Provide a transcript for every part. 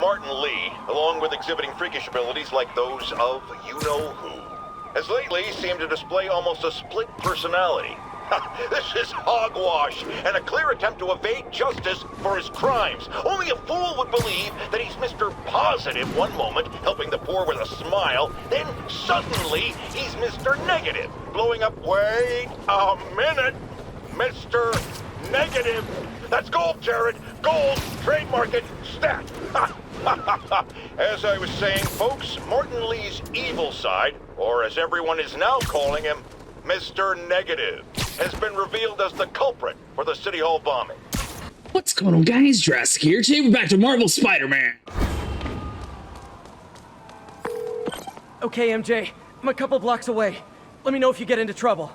Martin Lee, along with exhibiting freakish abilities like those of you-know-who, has lately seemed to display almost a split personality. This is hogwash and a clear attempt to evade justice for his crimes. Only a fool would believe that he's Mr. Positive one moment, helping the poor with a smile, then suddenly he's Mr. Negative, blowing up. Wait a minute, Mr. Negative. That's gold, Jared. Gold. Trademark it. Stat. As I was saying, folks, Martin Lee's evil side, or as everyone is now calling him, Mr. Negative, has been revealed as the culprit for the City Hall bombing. What's going on, guys? Jurassic here. Today we're back to Marvel Spider-Man. Okay, MJ. I'm a couple blocks away. Let me know if you get into trouble.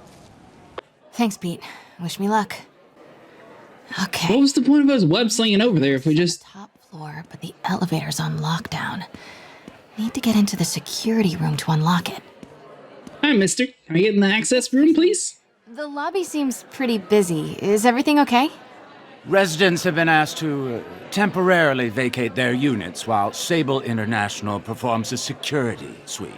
Thanks, Pete. Wish me luck. Okay. What was the point of us web slinging over there if we just... Top floor, but the elevator's on lockdown. Need to get into the security room to unlock it. Hi, mister. Can I get in the access room, please? The lobby seems pretty busy. Is everything okay? Residents have been asked to temporarily vacate their units while Sable International performs a security sweep.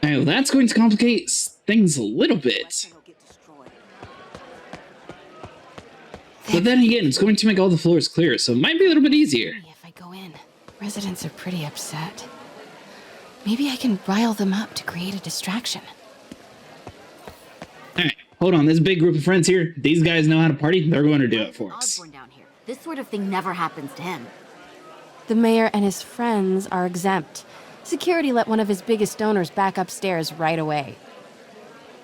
Oh, that's going to complicate things a little bit. But then again, it's going to make all the floors clear, so it might be a little bit easier. If I go in, residents are pretty upset. Maybe I can rile them up to create a distraction. Alright, hold on. This big group of friends here, these guys know how to party. They're going to do it for us. Osbourn down here. This sort of thing never happens to him. The mayor and his friends are exempt. Security let one of his biggest donors back upstairs right away.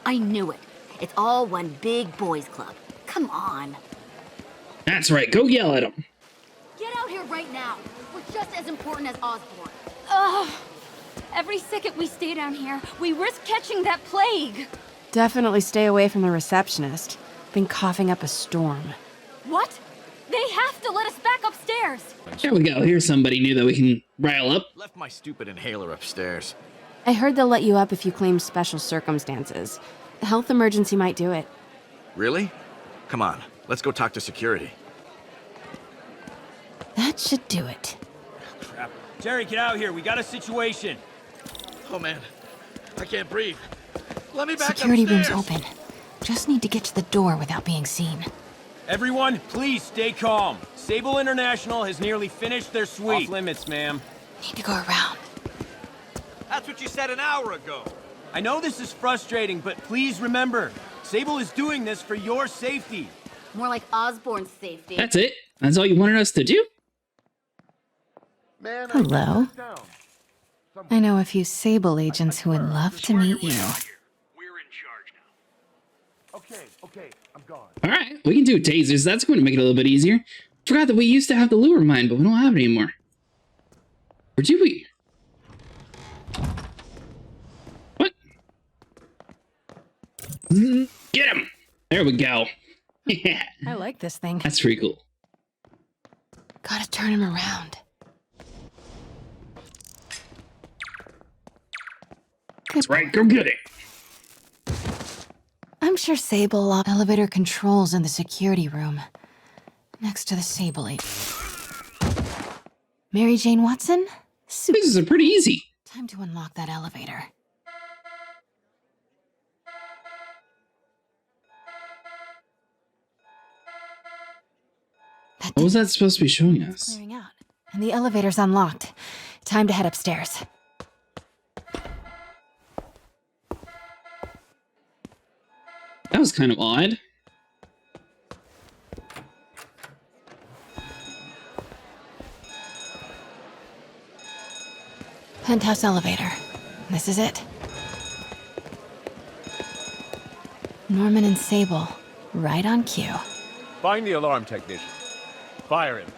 I knew it. It's all one big boys club. Come on. That's right. Go yell at them. Get out here right now. We're just as important as Osbourn. Ugh. Every second we stay down here, we risk catching that plague. Definitely stay away from the receptionist. Been coughing up a storm. What? They have to let us back upstairs. There we go. Here's somebody new that we can rile up. Left my stupid inhaler upstairs. I heard they'll let you up if you claim special circumstances. A health emergency might do it. Really? Come on, let's go talk to security. That should do it. Crap. Jerry, get out here. We got a situation. Oh man, I can't breathe. Let me back Security room's upstairs. open. Just need to get to the door without being seen. Everyone, please stay calm. Sable International has nearly finished their sweep. Off limits, ma'am. Need to go around. That's what you said an hour ago. I know this is frustrating, but please remember, Sable is doing this for your safety. More like Osborn's safety. That's it? That's all you wanted us to do? Man, Hello. I know a few Sable agents who would love to meet you. We're in charge now. Okay, I'm gone. Alright, we can do tasers. That's going to make it a little bit easier. Forgot that we used to have the lure mine, but we don't have it anymore. Or do we? What? Get him! There we go. Yeah, I like this thing. that's pretty cool. Gotta turn him around. That's right, go get it. I'm sure Sable locked elevator controls in the security room. Next to the Sable agent. Mary Jane Watson? These are pretty easy. Time to unlock that elevator. What was that supposed to be showing us? Clearing out. And the elevator's unlocked. Time to head upstairs. That was kind of odd. Penthouse elevator. This is it. Norman and Sable. Right on cue. Find the alarm technician. Fire him.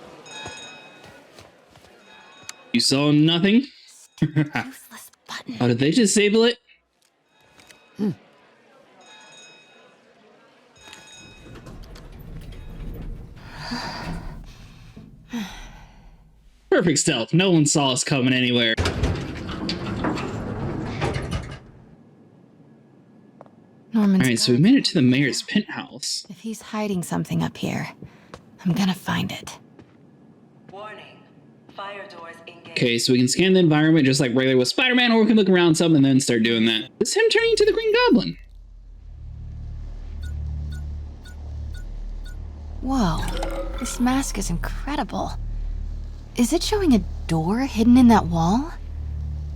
You saw nothing? Useless button. Oh, did they disable it? Perfect stealth. No one saw us coming anywhere. Norman's Alright, so we made it to the mayor's penthouse. If he's hiding something up here, I'm gonna find it. Warning. Fire doors engaged. Okay, so we can scan the environment just like regular with Spider-Man, or we can look around something and then start doing that. It's him turning into the Green Goblin. Whoa, this mask is incredible. Is it showing a door hidden in that wall?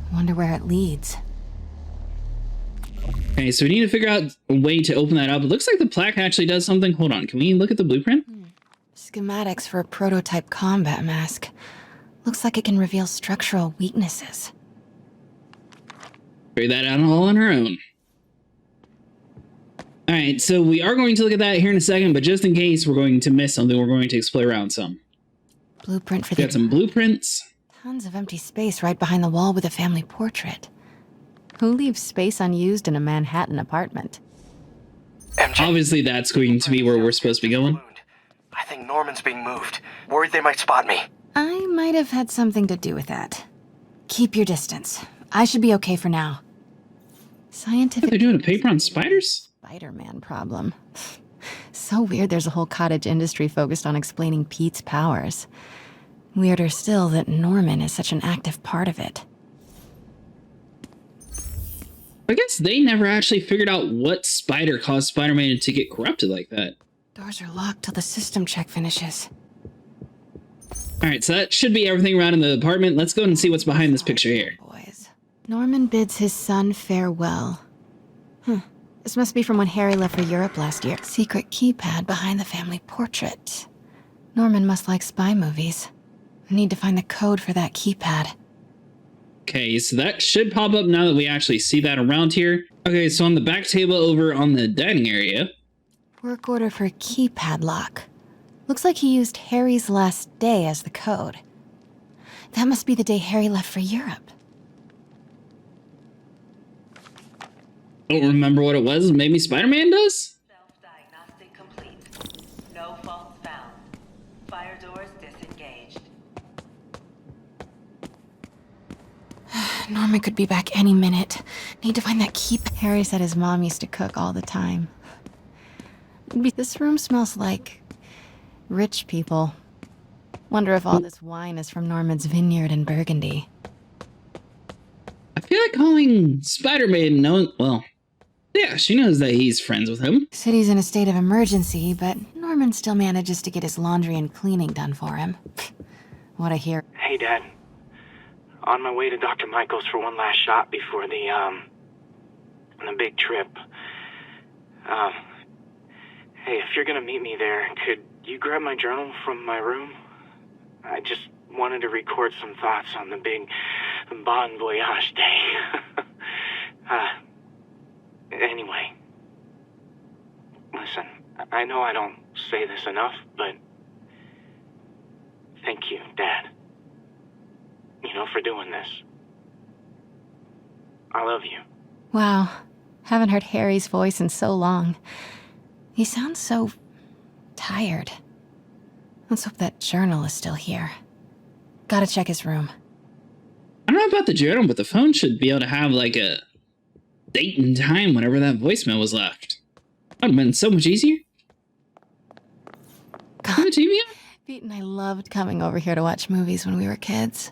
I wonder where it leads. Okay, so we need to figure out a way to open that up. It looks like the plaque actually does something. Hold on, can we look at the blueprint? Schematics for a prototype combat mask. Looks like it can reveal structural weaknesses. Figure that out all on our own. Alright, so we are going to look at that here in a second, but just in case we're going to miss something, we're going to explore around some. Blueprint for We got some blueprints. Tons of empty space right behind the wall with a family portrait. Who leaves space unused in a Manhattan apartment? MJ, Obviously, that's going to be where we're supposed to be going. I think Norman's being moved. Worried they might spot me. I might have had something to do with that. Keep your distance. I should be okay for now. Scientific... They're doing a paper on spiders? Spider-Man problem. So weird there's a whole cottage industry focused on explaining Pete's powers. Weirder still that Norman is such an active part of it. I guess they never actually figured out what spider caused Spider-Man to get corrupted like that. Doors are locked till the system check finishes. Alright, so that should be everything around in the apartment. Let's go and see what's behind this picture here. Boys. Norman bids his son farewell. This must be from when Harry left for Europe last year. Secret keypad behind the family portrait. Norman must like spy movies. I need to find the code for that keypad. Okay, so that should pop up now that we actually see that around here. Okay, so on the back table over on the dining area. Work order for a keypad lock. Looks like he used Harry's last day as the code. That must be the day Harry left for Europe. Don't remember what it was. Maybe Spider-Man does? Self-diagnostic complete. No faults found. Fire doors disengaged. Norman could be back any minute. Need to find that key. Harry said his mom used to cook all the time. This room smells like rich people. Wonder if all this wine is from Norman's vineyard in Burgundy. I feel like calling Spider-Man well, yeah, she knows that he's friends with him. City's in a state of emergency, but Norman still manages to get his laundry and cleaning done for him. What a hero. Hey, Dad. On my way to Dr. Michael's for one last shot before the big trip. Hey, if you're gonna meet me there, could you grab my journal from my room? I just wanted to record some thoughts on the big Bon Voyage day. Anyway. Listen, I know I don't say this enough, but thank you, Dad. You know, for doing this. I love you. Wow. Haven't heard Harry's voice in so long. He sounds so tired. Let's hope that journal is still here. Gotta check his room. I don't know about the journal, but the phone should be able to have like a date and time whenever that voicemail was left. That would have been so much easier. Have a TV on? Pete and I loved coming over here to watch movies when we were kids.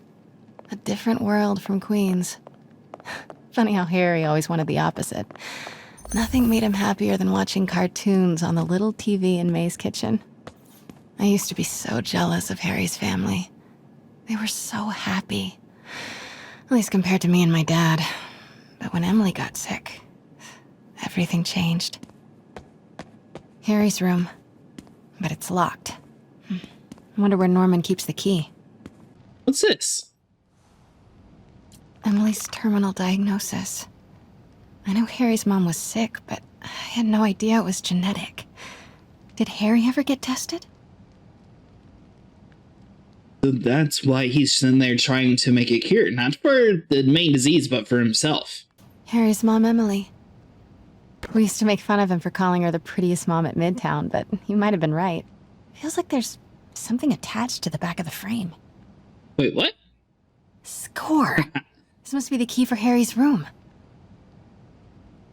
A different world from Queens. Funny how Harry always wanted the opposite. Nothing made him happier than watching cartoons on the little TV in May's kitchen. I used to be so jealous of Harry's family. They were so happy. At least compared to me and my dad. But when Emily got sick, everything changed. Harry's room. But it's locked. I wonder where Norman keeps the key. What's this? Emily's terminal diagnosis. I know Harry's mom was sick, but I had no idea it was genetic. Did Harry ever get tested? So that's why he's in there trying to make a cure, not for the main disease, but for himself. Harry's mom, Emily. We used to make fun of him for calling her the prettiest mom at Midtown, but he might have been right. Feels like there's something attached to the back of the frame. Wait, what? Score! This must be the key for Harry's room.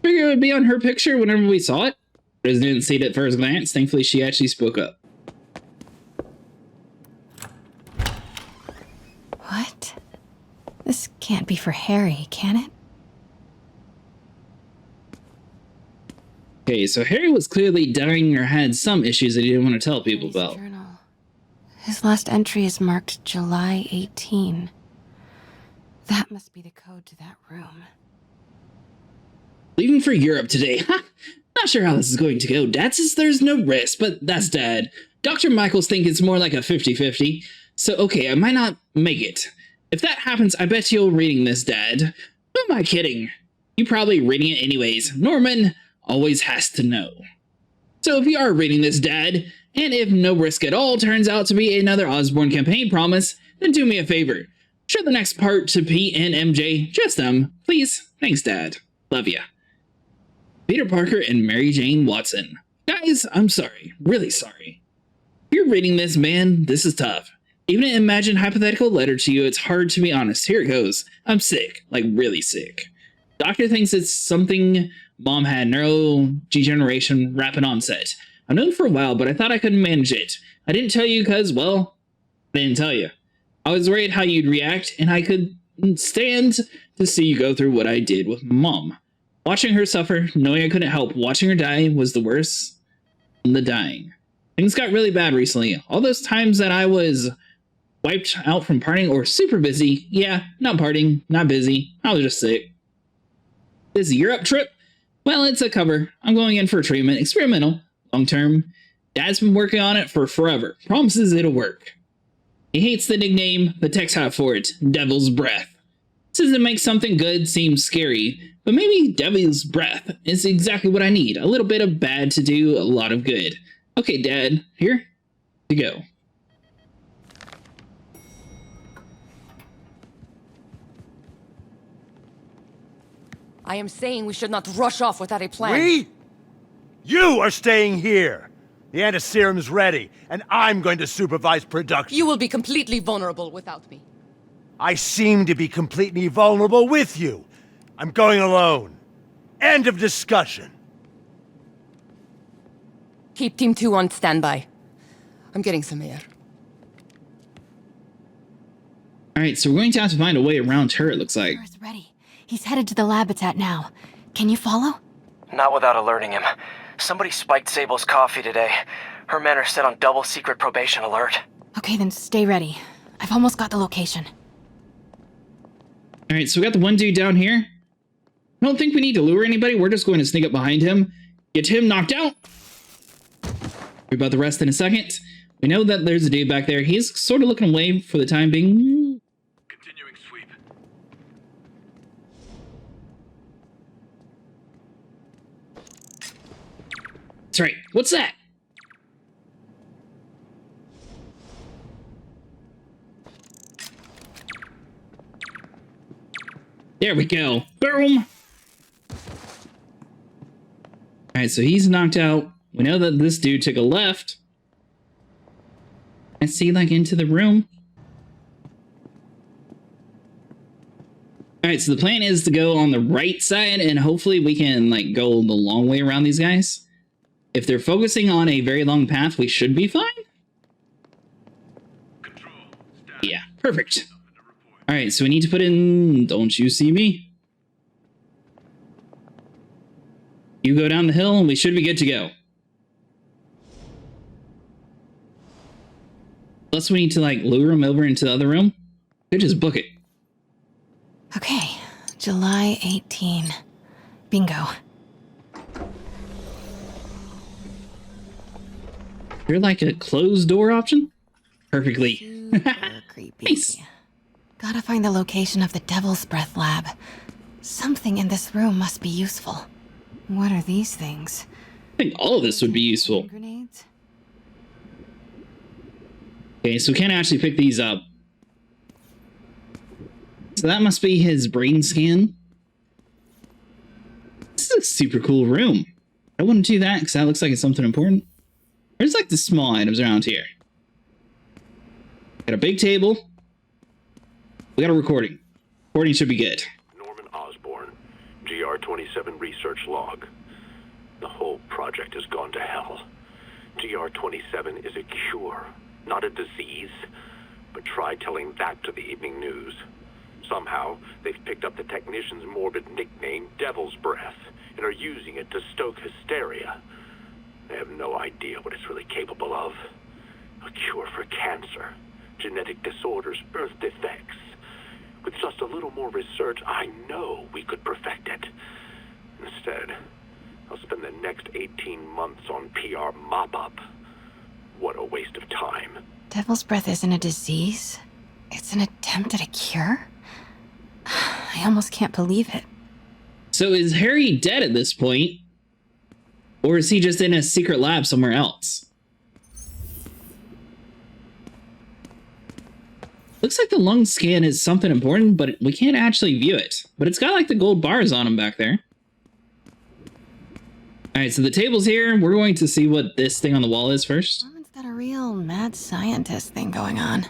Figured it would be on her picture whenever we saw it. Just didn't see it at first glance. Thankfully, she actually spoke up. What? This can't be for Harry, can it? Okay, so Harry was clearly dying or had some issues that he didn't want to tell people about. Journal. His last entry is marked July 18. That must be the code to that room. Leaving for Europe today. Ha! Not sure how this is going to go. Dad says there's no risk, but that's Dad. Dr. Michaels think it's more like a 50-50. So, okay, I might not make it. If that happens, I bet you're reading this, Dad. Who am I kidding? You probably reading it anyways. Norman always has to know. So if you are reading this, Dad, and if no risk at all turns out to be another Osbourn campaign promise, then do me a favor. Show the next part to Pete and MJ. Just them. Please. Thanks, Dad. Love ya. Peter Parker and Mary Jane Watson. Guys, I'm sorry. Really sorry. If you're reading this, man, this is tough. Even an imagined hypothetical letter to you, it's hard to be honest. Here it goes. I'm sick. Like, really sick. Doctor thinks it's something Mom had neurodegeneration rapid onset. I've known for a while, but I thought I could manage it. I didn't tell you because, well, I didn't tell you. I was worried how you'd react, and I could stand to see you go through what I did with Mom. Watching her suffer, knowing I couldn't help, watching her die was the worst than the dying. Things got really bad recently. All those times that I was wiped out from partying or super busy. Yeah, not partying, not busy. I was just sick. This Europe trip? Well, it's a cover. I'm going in for a treatment. Experimental. Long term. Dad's been working on it for forever. Promises it'll work. He hates the nickname, the text hat for it. Devil's Breath. Says it makes something good seem scary, but maybe Devil's Breath is exactly what I need. A little bit of bad to do a lot of good. Okay, Dad. Here you go. I am saying we should not rush off without a plan. We? You are staying here. The antiserum's ready, and I'm going to supervise production. You will be completely vulnerable without me. I seem to be completely vulnerable with you. I'm going alone. End of discussion. Keep Team 2 on standby. I'm getting some air. Alright, so we're going to have to find a way around her, it looks like. He's ready. He's headed to the lab it's at now. Can you follow? Not without alerting him. Somebody spiked Sable's coffee today. Her men are set on double secret probation alert. Okay, then stay ready. I've almost got the location. Alright, so we got the one dude down here. I don't think we need to lure anybody. We're just going to sneak up behind him. Get him knocked out. Worry about the rest in a second. We know that there's a dude back there. He's sort of looking away for the time being. Continuing sweep. That's right. What's that? There we go. Boom. Alright, so he's knocked out. We know that this dude took a left. Let's see, like, into the room. Alright, so the plan is to go on the right side, and hopefully we can, like, go the long way around these guys. If they're focusing on a very long path, we should be fine. Yeah, perfect. Alright, so we need to put in... Don't you see me? You go down the hill, and we should be good to go. Plus, we need to, like, lure him over into the other room. Could just book it. Okay, July 18. Bingo. You're like a closed door option? Perfectly. Super creepy. Nice. Gotta find the location of the Devil's Breath lab. Something in this room must be useful. What are these things? I think all of this would be useful. Grenades? Okay, so we can't actually pick these up. So that must be his brain scan. This is a super cool room. I wouldn't do that because that looks like it's something important. Where's like the small items around here? Got a big table. We got a recording. Recording should be good. Norman Osbourn, GR-27 research log. The whole project has gone to hell. GR-27 is a cure, not a disease. but try telling that to the evening news. Somehow, they've picked up the technician's morbid nickname, Devil's Breath, and are using it to stoke hysteria. They have no idea what it's really capable of. A cure for cancer, genetic disorders, birth defects. With just a little more research, I know we could perfect it. Instead, I'll spend the next 18 months on PR mop-up. What a waste of time. Devil's Breath isn't a disease. It's an attempt at a cure? I almost can't believe it. So is Harry dead at this point? Or is he just in a secret lab somewhere else? Looks like the lung scan is something important, but we can't actually view it. But it's got like the gold bars on him back there. Alright, so the table's here. We're going to see what this thing on the wall is first. Norman's got a real mad scientist thing going on.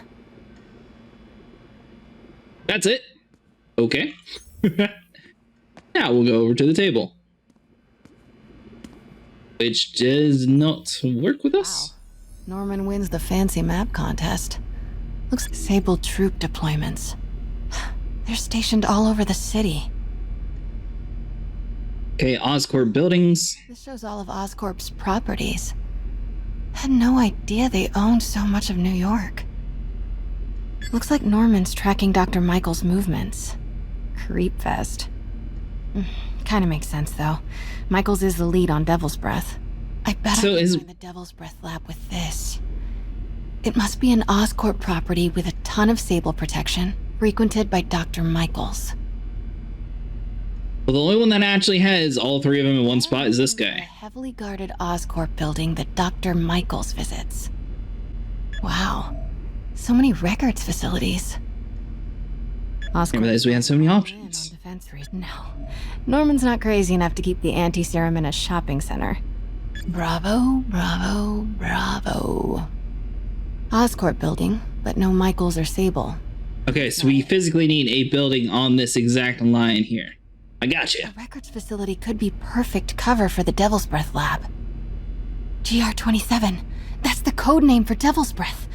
That's it. Okay. Now we'll go over to the table. Which does not work with us. Wow. Norman wins the fancy map contest. Looks like Sable troop deployments. They're stationed all over the city. Okay, Oscorp buildings. This shows all of Oscorp's properties. Had no idea they owned so much of New York. Looks like Norman's tracking Dr. Michael's movements. Creepfest. Kinda makes sense, though. Michael's is the lead on Devil's Breath. I bet I can find the Devil's Breath lab with this. It must be an Oscorp property with a ton of Sable protection, frequented by Dr. Michaels. Well, the only one that actually has all three of them in one spot is this A guy. heavily guarded Oscorp building that Dr. Michaels visits. Wow. So many records facilities. Didn't realize we had so many options. Defense reason. No. Norman's not crazy enough to keep the anti-serum in a shopping center. Bravo, bravo, bravo. Oscorp building, but no Michaels or Sable. Okay, so we physically need a building on this exact line here. I gotcha. The records facility could be perfect cover for the Devil's Breath lab. GR27. That's the code name for Devil's Breath.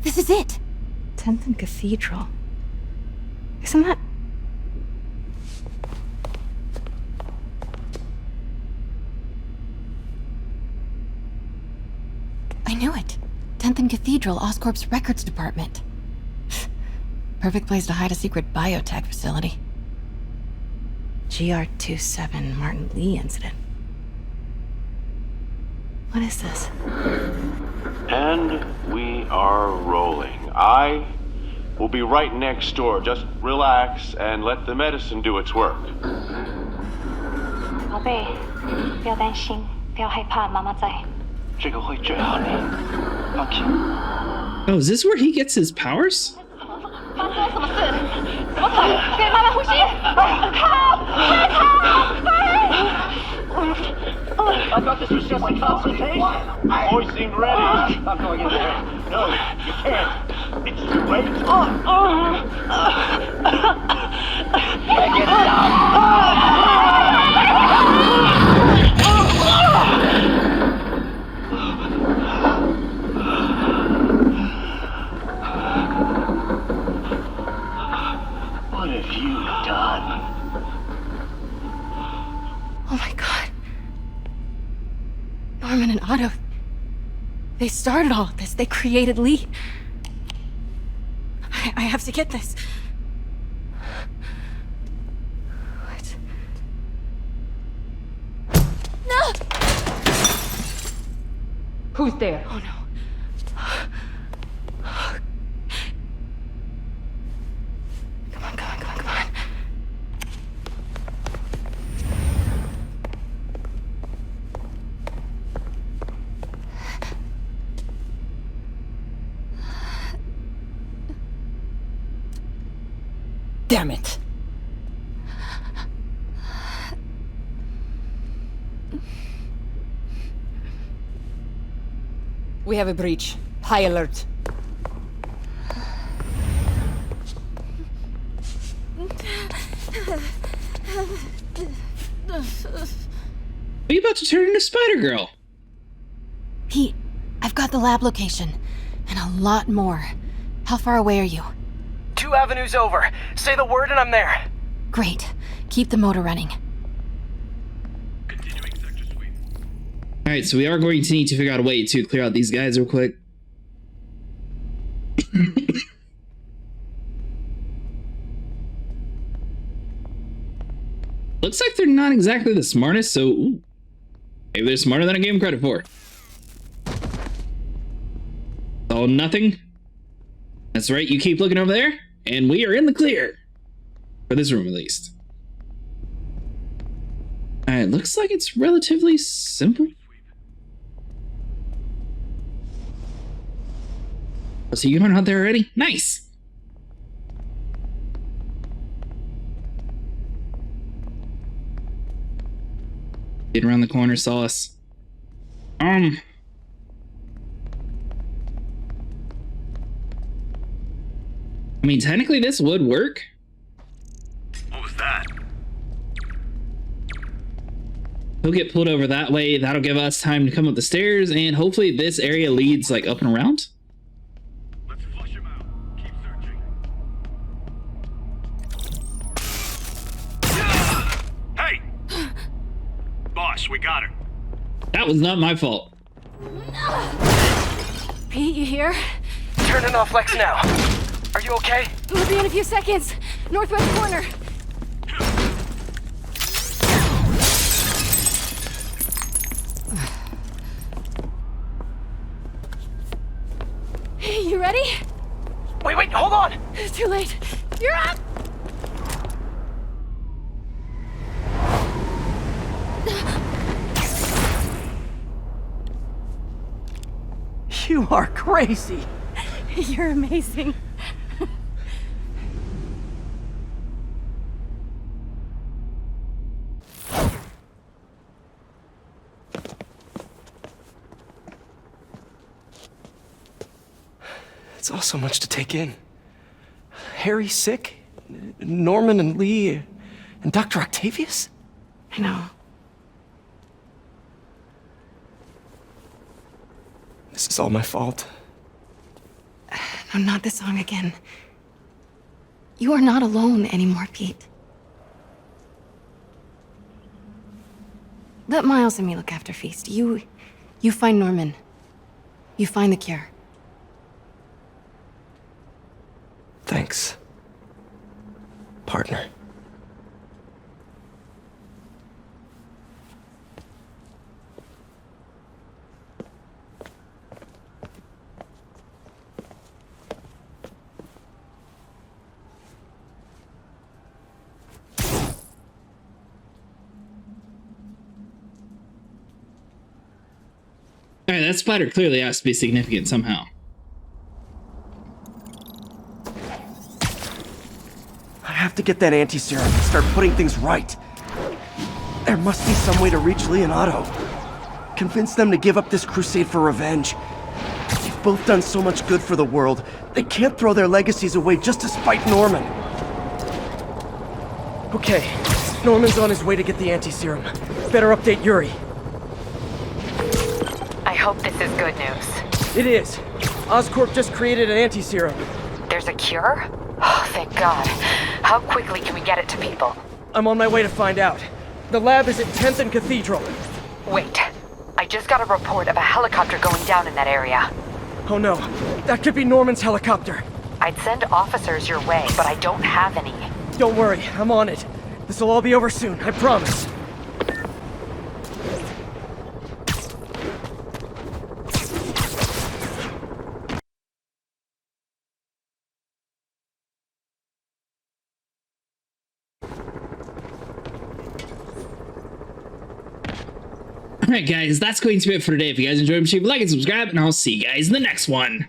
This is it. 10th and Cathedral. Isn't that... I knew it. 10th and Cathedral, Oscorp's records department. Perfect place to hide a secret biotech facility. GR27 Martin Lee incident. What is this? And we are rolling. I will be right next door. Just relax and let the medicine do its work. 宝贝，不要担心，不要害怕，妈妈在。这个会治好你，放心。 Oh, is this where he gets his powers? 发生了什么事？怎么跑？给妈妈呼吸！靠！快跑！快！ I thought this was just a consultation. Boys seemed ready. Not going in there. No, you can't. It's too late. Get it down. What have you done? Oh my god. Norman and Otto. They started all of this. They created Lee. I have to get this. What? No! Who's there? Oh no. Come on, come on, come on, come on. Damn it. We have a breach. High alert. Are you about to turn into Spider-Girl? Pete, I've got the lab location. And a lot more. How far away are you? 2 avenues over. Say the word and I'm there. Great. Keep the motor running. Alright, so we are going to need to figure out a way to clear out these guys real quick. Looks like they're not exactly the smartest, so ooh, maybe they're smarter than I gave them credit for. Oh, nothing. That's right, you keep looking over there, and we are in the clear. For this room, at least. Alright, looks like it's relatively simple. Oh, so you're out there already? Nice! Get around the corner, saw us. I mean, technically this would work. What was that? He'll get pulled over that way. That'll give us time to come up the stairs, and hopefully this area leads like up and around. Let's flush him out. Keep searching. Hey! Boss, we got her. That was not my fault. Pete, you here? Turning off Lex now. Are you okay? We'll be in a few seconds. Northwest corner. You ready? Wait, hold on! It's too late. You're up! You are crazy! You're amazing. It's all so much to take in. Harry sick? Norman and Lee and Dr. Octavius? I know. This is all my fault. No, not this song again. You are not alone anymore, Pete. Let Miles and me look after Feast. You find Norman. You find the cure. Thanks, partner. Alright, that spider clearly has to be significant somehow. I have to get that anti-serum and start putting things right. There must be some way to reach Leonardo. Convince them to give up this crusade for revenge. They've both done so much good for the world. They can't throw their legacies away just to spite Norman. Okay, Norman's on his way to get the anti-serum. Better update Yuri. I hope this is good news. It is. Oscorp just created an anti-serum. There's a cure? Oh, thank God. How quickly can we get it to people? I'm on my way to find out. The lab is at 10th and Cathedral. Wait. I just got a report of a helicopter going down in that area. Oh no. That could be Norman's helicopter. I'd send officers your way, but I don't have any. Don't worry, I'm on it. This'll all be over soon, I promise. Alright guys, that's going to be it for today. If you guys enjoyed, make sure you like and subscribe, and I'll see you guys in the next one.